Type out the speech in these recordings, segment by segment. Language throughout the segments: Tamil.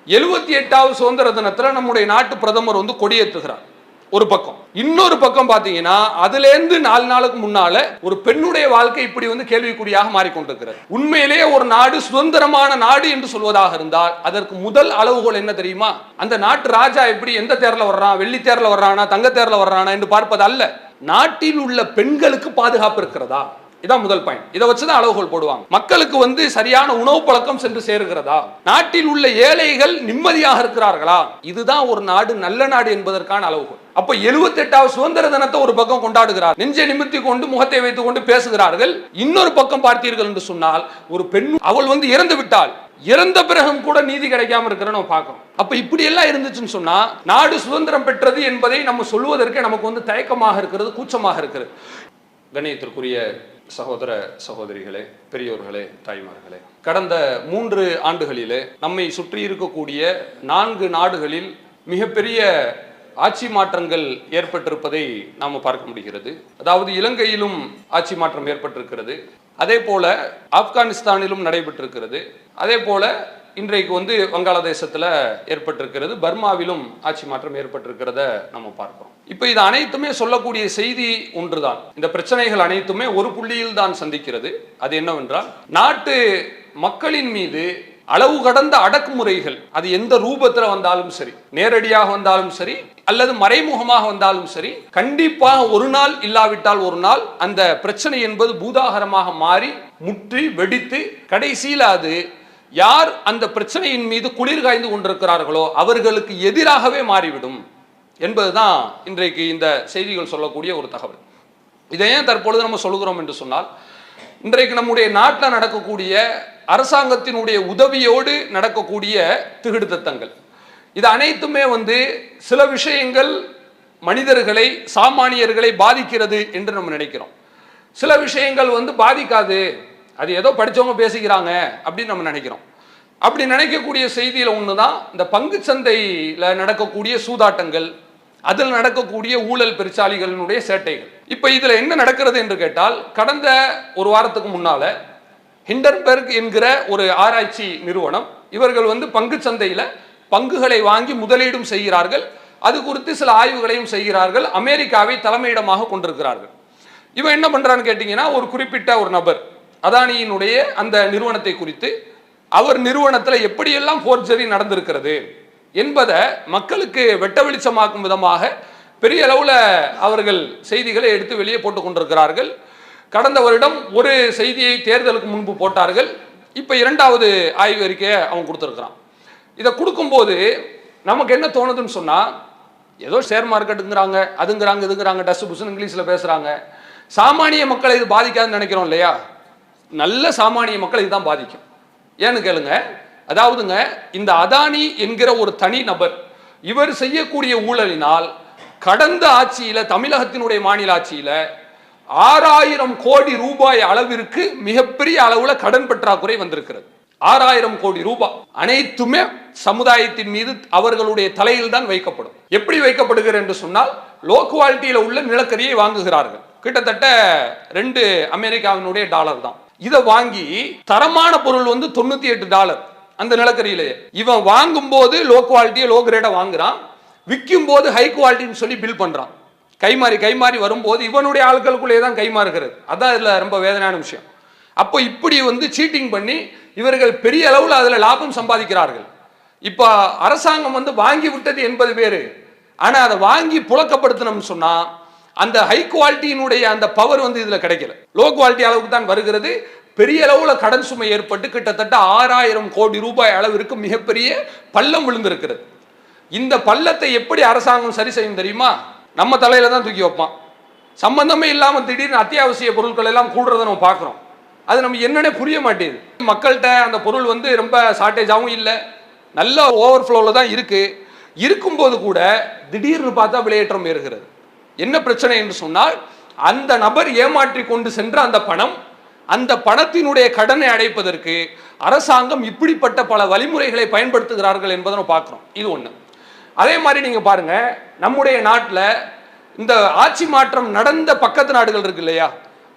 78வது சுதந்திர தினத்துல நம்முடைய நாட்டு பிரதமர் வந்து கொடியேற்றுகிறார் ஒரு பக்கம். இன்னொரு பக்கம் பாத்தீங்கன்னா அதுல இருந்து 4 நாளுக்கு முன்னால ஒரு பெண்ணுடைய வாழ்க்கை இப்படி வந்து கேள்விக்குறியாக மாறிக்கொண்டிருக்கிறது. உண்மையிலேயே ஒரு நாடு சுதந்திரமான நாடு என்று சொல்வதாக இருந்தால் அதற்கு முதல் அளவுகோல் என்ன தெரியுமா? அந்த நாட்டு ராஜா எப்படி எந்த தேர்ல வர்றான், வெள்ளி தேர்ல வர்றானா, தங்க தேர்ல வர்றானா என்று பார்ப்பது அல்ல, நாட்டில் உள்ள பெண்களுக்கு பாதுகாப்பு இருக்கிறதா, இதான் முதல் பாயிண்ட். இதை வச்சுதான் அளவுகோல் போடுவாங்க. மக்களுக்கு வந்து சரியான உணவு பழக்கம் சென்று சேருகிறதா, நாட்டில் உள்ள ஏழைகள் நிம்மதியாக இருக்கிறார்களா, இதுதான் ஒரு நாடு நல்ல நாடு என்பதற்கான அளவுகோல். அப்ப 78வது சுதந்திர தினத்தை ஒரு பக்கம் கொண்டாடுகிறார், நெஞ்சை நிமித்தி கொண்டு முகத்தை வைத்துக் கொண்டு பேசுகிறார்கள். இன்னொரு பக்கம் பார்த்தீர்கள் என்று சொன்னால் ஒரு பெண் அவள் வந்து இறந்து விட்டால், இறந்த பிறகும் கூட நீதி கிடைக்காம இருக்கிற நம்ம பார்க்கிறோம். அப்ப இப்படி எல்லாம் இருந்துச்சுன்னு சொன்னா நாடு சுதந்திரம் பெற்றது என்பதை நம்ம சொல்வதற்கு நமக்கு வந்து தயக்கமாக இருக்கிறது, கூச்சமாக இருக்கிறது. கண்ணியத்திற்குரிய சகோதர சகோதரிகளே, பெரியோர்களே, தாய்மார்களே, கடந்த 3 ஆண்டுகளிலே நம்மை சுற்றி இருக்கக்கூடிய 4 நாடுகளில் மிகப்பெரிய ஆட்சி மாற்றங்கள் ஏற்பட்டிருப்பதை நாம் பார்க்க முடிகிறது. அதாவது இலங்கையிலும் ஆட்சி மாற்றம் ஏற்பட்டிருக்கிறது, அதே போல ஆப்கானிஸ்தானிலும் நடைபெற்றிருக்கிறது, அதே போல இன்றைக்கு வந்து வங்காளதேசத்துல ஏற்பட்டிருக்கிறது, பர்மாவிலும் ஆட்சி மாற்றம் ஏற்பட்டிருக்கிறத நம்ம பார்க்கிறோம். இப்ப இது அனைத்துமே சொல்லக்கூடிய செய்தி ஒன்றுதான். இந்த பிரச்சனைகள் அனைத்துமே ஒரு புள்ளியில் தான் சந்திக்கிறது. அது என்னவென்றால், நாட்டு மக்களின் மீது அளவு கடந்த அடக்குமுறைகள், அது எந்த ரூபத்துல வந்தாலும் சரி, நேரடியாக வந்தாலும் சரி அல்லது மறைமுகமாக வந்தாலும் சரி, கண்டிப்பாக ஒரு நாள் இல்லாவிட்டால் ஒரு நாள் அந்த பிரச்சனை என்பது பூதாகரமாக மாறி முற்றி வெடித்து கடைசியில் அது யார் அந்த பிரச்சனையின் மீது குளிர் காய்ந்து கொண்டிருக்கிறார்களோ அவர்களுக்கு எதிராகவே மாறிவிடும் என்பதுதான் இன்றைக்கு இந்த செய்திகள் சொல்லக்கூடிய ஒரு தகவல். இதை ஏன் தற்பொழுது நம்ம சொல்கிறோம் என்று சொன்னால், இன்றைக்கு நம்முடைய நாட்டில் நடக்கக்கூடிய அரசாங்கத்தினுடைய உதவியோடு நடக்கக்கூடிய திகிடுத்தங்கள், இது அனைத்துமே வந்து சில விஷயங்கள் மனிதர்களை, சாமானியர்களை பாதிக்கிறது என்று நம்ம நினைக்கிறோம். சில விஷயங்கள் வந்து பாதிக்காது, அது ஏதோ படிச்சவங்க பேசிக்கிறாங்க அப்படின்னு நம்ம நினைக்கிறோம். அப்படி நினைக்கக்கூடிய செய்தியில ஒண்ணுதான் இந்த பங்கு சந்தையில நடக்கக்கூடிய சூதாட்டங்கள், அதில் நடக்கக்கூடிய ஊழல் பெருச்சாளிகளினுடைய சேட்டைகள். இப்ப இதுல என்ன நடக்கிறது என்று கேட்டால், கடந்த ஒரு வாரத்துக்கு முன்னால ஹிண்டன்பர்க் என்கிற ஒரு ஆராய்ச்சி நிறுவனம், இவர்கள் வந்து பங்கு சந்தையில பங்குகளை வாங்கி முதலீடும் செய்கிறார்கள், அது குறித்து சில ஆய்வுகளையும் செய்கிறார்கள், அமெரிக்காவை தலைமையிடமாக கொண்டிருக்கிறார்கள். இவன் என்ன பண்றான்னு கேட்டீங்கன்னா, ஒரு குறிப்பிட்ட ஒரு நபர் அதானியினுடைய அந்த நிறுவனத்தை குறித்து, அவர் நிறுவனத்தில் எப்படியெல்லாம் போர்ஜரி நடந்திருக்கிறது என்பதை மக்களுக்கு வெட்ட வெளிச்சமாக்கும் விதமாக பெரிய அளவில் அவர்கள் செய்திகளை எடுத்து வெளியே போட்டுக் கொண்டிருக்கிறார்கள். கடந்த வருடம் ஒரு செய்தியை தேர்தலுக்கு முன்பு போட்டார்கள், இப்போ 2வது ஆய்வு அறிக்கையை அவன் கொடுத்துருக்கிறான். இதை கொடுக்கும்போது நமக்கு என்ன தோணுதுன்னு சொன்னால், ஏதோ ஷேர் மார்க்கெட்டுங்கிறாங்க, அதுங்கிறாங்க, இதுங்கிறாங்க, டஸ்ட் புஸ்ன்னு இங்கிலீஷில் பேசுகிறாங்க, சாமானிய மக்களை இது பாதிக்காதுன்னு நினைக்கிறோம் இல்லையா? நல்ல சாமானிய மக்களை இதுதான் பாதிக்கும். ஏன்னு கேளுங்க, அதாவதுங்க, இந்த அதானி என்கிற ஒரு தனி நபர் இவர் செய்யக்கூடிய ஊழலினால் கடந்த ஆட்சியில, தமிழகத்தினுடைய மாநில ஆட்சியில 6000 கோடி ரூபாய் அளவிற்கு மிகப்பெரிய அளவுல கடன் பற்றாக்குறை வந்திருக்கிறது. 6000 கோடி ரூபாய் அனைத்துமே சமுதாயத்தின் மீது அவர்களுடைய தலையில் தான் வைக்கப்படும். எப்படி வைக்கப்படுகிறது என்று சொன்னால், லோ குவாலிட்டியில உள்ள நிலக்கரியை வாங்குகிறார்கள், கிட்டத்தட்ட 2 அமெரிக்காவினுடைய டாலர் தான். இதை வாங்கி தரமான பொருள் வந்து $98 அந்த நிலக்கரியிலேயே. இவன் வாங்கும் போது லோ குவாலிட்டியை, லோ கிரேட வாங்குறான், விற்கும் போது ஹை குவாலிட்டின்னு சொல்லி பில் பண்றான். கைமாறி வரும்போது இவனுடைய ஆட்களுக்குள்ளே தான் கைமாறுகிறது. அதான் இதுல ரொம்ப வேதனையான விஷயம். அப்போ இப்படி வந்து சீட்டிங் பண்ணி இவர்கள் பெரிய அளவில் அதுல லாபம் சம்பாதிக்கிறார்கள். இப்ப அரசாங்கம் வந்து வாங்கி விட்டது என்பது வேறு, ஆனா அதை வாங்கி புழக்கப்படுத்தணும்னு சொன்னா அந்த ஹை குவாலிட்டியினுடைய அந்த பவர் வந்து இதுல கிடைக்கல, லோ குவாலிட்டி அளவுக்கு தான் வருகிறது. பெரிய அளவுல கடன் சுமை ஏற்பட்டு கிட்டத்தட்ட 6000 கோடி ரூபாய் அளவிற்கு மிகப்பெரிய பள்ளம் விழுந்திருக்கிறது. இந்த பள்ளத்தை எப்படி அரசாங்கம் சரி செய்யும் தெரியுமா? நம்ம தலையில தான் தூக்கி வைப்பான். சம்பந்தமே இல்லாம திடீர்னு அத்தியாவசிய பொருட்கள் எல்லாம் கூடுறதை நம்ம பார்க்கிறோம். அது நம்ம என்னன்னே புரிய மாட்டேங்குது. மக்கள்கிட்ட அந்த பொருள் வந்து ரொம்ப ஷார்டேஜாகவும் இல்லை, நல்ல ஓவர்ஃப்ளோவில் தான் இருக்கு. இருக்கும்போது கூட திடீர்னு பார்த்தா விலையேற்றம் ஏறுகிறது. என்ன பிரச்சனை என்று சொன்னால், அந்த நபர் ஏமாற்றி கொண்டு சென்ற அந்த பணம், அந்த பணத்தினுடைய கடனை அடைப்பதற்கு அரசாங்கம் இப்படிப்பட்ட பல வழிமுறைகளை பயன்படுத்துகிறார்கள் என்பதை நம்ம பார்க்கிறோம். இது ஒண்ணு. அதே மாதிரி நீங்க பாருங்க, நம்முடைய நாட்டில் இந்த ஆட்சி மாற்றம் நடந்த பக்கத்து நாடுகள் இருக்கு இல்லையா,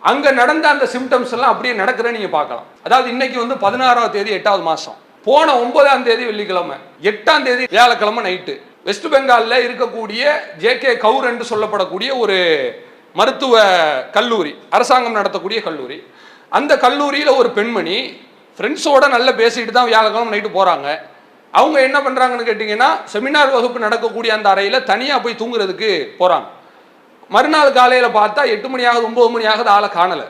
அங்க நடந்த அந்த சிம்டம்ஸ் எல்லாம் அப்படியே நடக்கிறேன்னு நீங்க பார்க்கலாம். அதாவது இன்னைக்கு வந்து 16ஆம் தேதி 8வது மாசம், போன 9ஆம் தேதி வெள்ளிக்கிழமை, 8ஆம் தேதி வியாழக்கிழமை நைட்டு வெஸ்ட் பெங்காலில் இருக்கக்கூடிய ஜே.கே. கவுர் என்று சொல்லப்படக்கூடிய ஒரு மருத்துவ கல்லூரி, அரசாங்கம் நடத்தக்கூடிய கல்லூரி. அந்த கல்லூரியில் ஒரு பெண்மணி ஃப்ரெண்ட்ஸோட நல்லா பேசிட்டு தான் வியாழக்கிழமை நைட்டு போகிறாங்க. அவங்க என்ன பண்ணுறாங்கன்னு கேட்டிங்கன்னா, செமினார் வகுப்பு நடக்கக்கூடிய அந்த அறையில் தனியாக போய் தூங்குறதுக்கு போகிறாங்க. மறுநாள் காலையில் பார்த்தா 8 மணி ஆகுது, 9 மணி ஆகுது, ஆளை காணலை.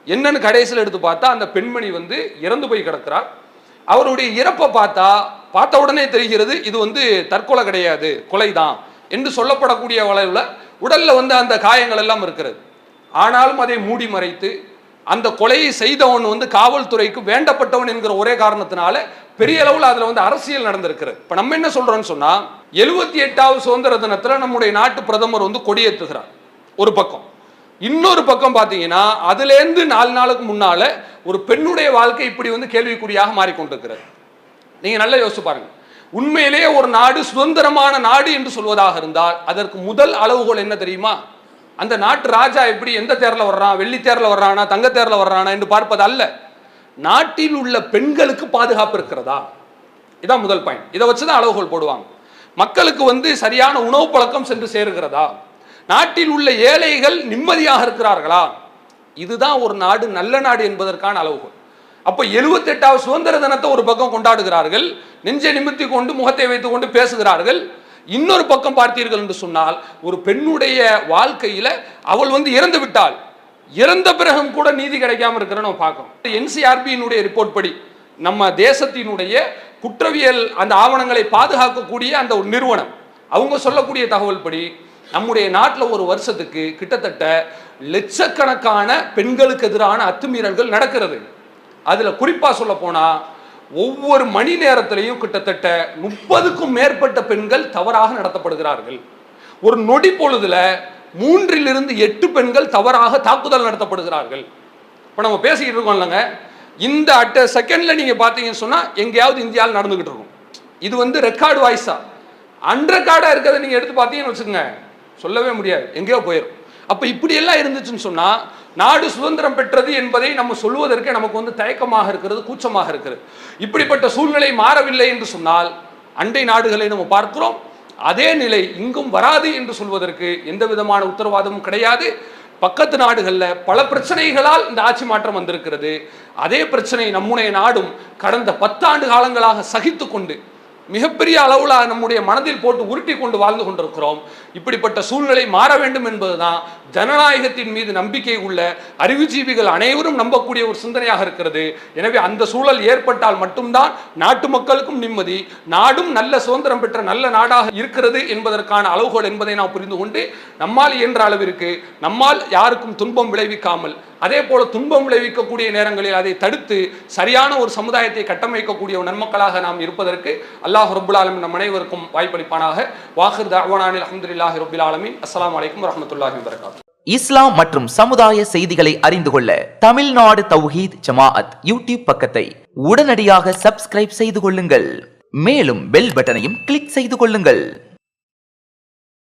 என்னன்னு கடைசியில் எடுத்து பார்த்தா அந்த பெண்மணி வந்து இறந்து போய் கிடக்கிறார். அவருடைய இறப்பை பார்த்த உடனே தெரிகிறது இது வந்து தற்கொலை கிடையாது, கொலைதான் என்று சொல்லப்படக்கூடிய அளவில் உடல்ல வந்து அந்த காயங்கள் எல்லாம் இருக்கிறது. ஆனாலும் அதை மூடி மறைத்து அந்த கொலையை செய்தவன் வந்து காவல்துறைக்கு வேண்டப்பட்டவன் என்கிற ஒரே காரணத்தினால பெரிய அளவில் அதுல வந்து அரசியல் நடந்திருக்கிறது. இப்ப நம்ம என்ன சொல்றோம்னு சொன்னா, 78வது சுதந்திர தினத்துல நம்முடைய நாட்டு பிரதமர் வந்து கொடியேற்றுகிறார் ஒரு பக்கம். இன்னொரு பக்கம் பார்த்தீங்கன்னா, அதுலேருந்து 4 நாளுக்கு முன்னால ஒரு பெண்ணுடைய வாழ்க்கை இப்படி வந்து கேள்விக்குறியாக மாறிக்கொண்டிருக்கிறது. நீங்க நல்லா யோசிச்சு பாருங்க. உண்மையிலேயே ஒரு நாடு சுதந்திரமான நாடு என்று சொல்வதாக இருந்தால் அதற்கு முதல் அளவுகோல் என்ன தெரியுமா? அந்த நாட்டு ராஜா எப்படி எந்த தேர்ல வர்றான், வெள்ளி தேர்ல வர்றானா, தங்க தேர்ல வர்றானா என்று பார்ப்பது அல்ல, நாட்டில் உள்ள பெண்களுக்கு பாதுகாப்பு இருக்கிறதா, இதான் முதல் பாயிண்ட். இதை வச்சுதான் அளவுகோல் போடுவாங்க. மக்களுக்கு வந்து சரியான உணவு பழக்கம் சென்று சேருகிறதா, நாட்டில் உள்ள ஏழைகள் நிம்மதியாக இருக்கிறார்களா, இதுதான் ஒரு நாடு நல்ல நாடு என்பதற்கான அளவுகோல். அப்ப 78வது சுதந்திர தினத்தை ஒரு பக்கம் கொண்டாடுகிறார்கள், நெஞ்சை நிமித்தி கொண்டு முகத்தை வைத்துக் கொண்டு பேசுகிறார்கள். இன்னொரு பக்கம் பார்த்தீர்கள் என்று சொன்னால், ஒரு பெண்ணுடைய வாழ்க்கையில அவள் வந்து இறந்து விட்டாள், இறந்த பிறகும் கூட நீதி கிடைக்காம இருக்கிற நம்ம பார்க்கிறோம். NCRB ரிப்போர்ட் படி, நம்ம தேசத்தினுடைய குற்றவியல் அந்த ஆவணங்களை பாதுகாக்கக்கூடிய அந்த ஒரு நிறுவனம், அவங்க சொல்லக்கூடிய தகவல் படி நம்முடைய நாட்டில் ஒரு வருஷத்துக்கு கிட்டத்தட்ட லட்சக்கணக்கான பெண்களுக்கு எதிரான அத்துமீறல்கள் நடக்கிறது. அதுல குறிப்பா சொல்ல போனா ஒவ்வொரு மணி நேரத்திலையும் கிட்டத்தட்ட 30க்கும் மேற்பட்ட பெண்கள் தவறாக நடத்தப்படுகிறார்கள். ஒரு நொடி பொழுதுல 3லிருந்து 8 பெண்கள் தவறாக தாக்குதல் நடத்தப்படுகிறார்கள். இப்ப நம்ம பேசிக்கிட்டு இருக்கோம் இல்லைங்க, இந்த அட் செகண்ட்ல நீங்க பாத்தீங்கன்னு சொன்னா எங்கேயாவது இந்தியாவில் நடந்துகிட்டு இருக்கும். இது வந்து ரெக்கார்டு வாய்ஸா, அன்ரெக்கார்டா இருக்கிறத நீங்க எடுத்து பார்த்தீங்கன்னு வச்சுக்கோங்க, சொல்லவே முடியாது, எங்கேயோ போயிடும். அப்ப இப்படி எல்லாம் இருந்துச்சுன்னு சொன்னா நாடு சுதந்திரம் பெற்றது என்பதை நம்ம சொல்வதற்கு நமக்கு வந்து தயக்கமாக இருக்கிறது, கூச்சமாக இருக்கிறது. இப்படிப்பட்ட சூழ்நிலை மாறவில்லை என்று சொன்னால் அண்டை நாடுகளை நம்ம பார்க்கிறோம், அதே நிலை இங்கும் வராது என்று சொல்வதற்கு எந்த விதமான உத்தரவாதமும் கிடையாது. பக்கத்து நாடுகள்ல பல பிரச்சனைகளால் இந்த ஆட்சி மாற்றம் வந்திருக்கிறது. அதே பிரச்சனை நம்முடைய நாடும் கடந்த 10 ஆண்டு காலங்களாக சகித்து கொண்டு மிகப்பெரிய அளவில் நம்முடைய மனதில் போட்டு உருட்டி கொண்டு வாழ்ந்து கொண்டிருக்கிறோம். இப்படிப்பட்ட சூழ்நிலை மாற வேண்டும் என்பதுதான் ஜனநாயகத்தின் மீது நம்பிக்கை உள்ள அறிவுஜீவிகள் அனைவரும் நம்பக்கூடிய ஒரு சிந்தனையாக இருக்கிறது. எனவே அந்த சூழல் ஏற்பட்டால் மட்டும்தான் நாட்டு மக்களுக்கும் நிம்மதி, நாடும் நல்ல சுதந்திரம் பெற்ற நல்ல நாடாக இருக்கிறது என்பதற்கான அளவுகோல் என்பதை நாம் புரிந்து கொண்டு நம்மால் இயன்ற அளவிற்கு நம்மால் யாருக்கும் துன்பம் விளைவிக்காமல், அதே போல துன்பம் விளைவிக்கக்கூடிய நேரங்களில் அதை தடுத்து சரியான ஒரு சமுதாயத்தை கட்டமைக்கக்கூடிய நன்மக்களாக நாம் இருப்பதற்கு அல்லாஹ் ரப்புல் ஆலமீன் நம் அனைவருக்கும் வாய்ப்பளிப்பானாக. வாஹிர் தஅவானானில் அல்ஹம்துலில்லாஹி ரப்பில் ஆலமீன். அஸ்ஸலாமு அலைக்கும் வரஹ்மத்துல்லாஹி வபரகாத்துஹு. இஸ்லாம் மற்றும் சமுதாய செய்திகளை அறிந்து கொள்ள தமிழ்நாடு தௌஹீத் ஜமாஅத் யூடியூப் பக்கத்தை உடனடியாக சப்ஸ்கிரைப் செய்து கொள்ளுங்கள். மேலும் பெல் பட்டனையும் கிளிக் செய்து கொள்ளுங்கள்.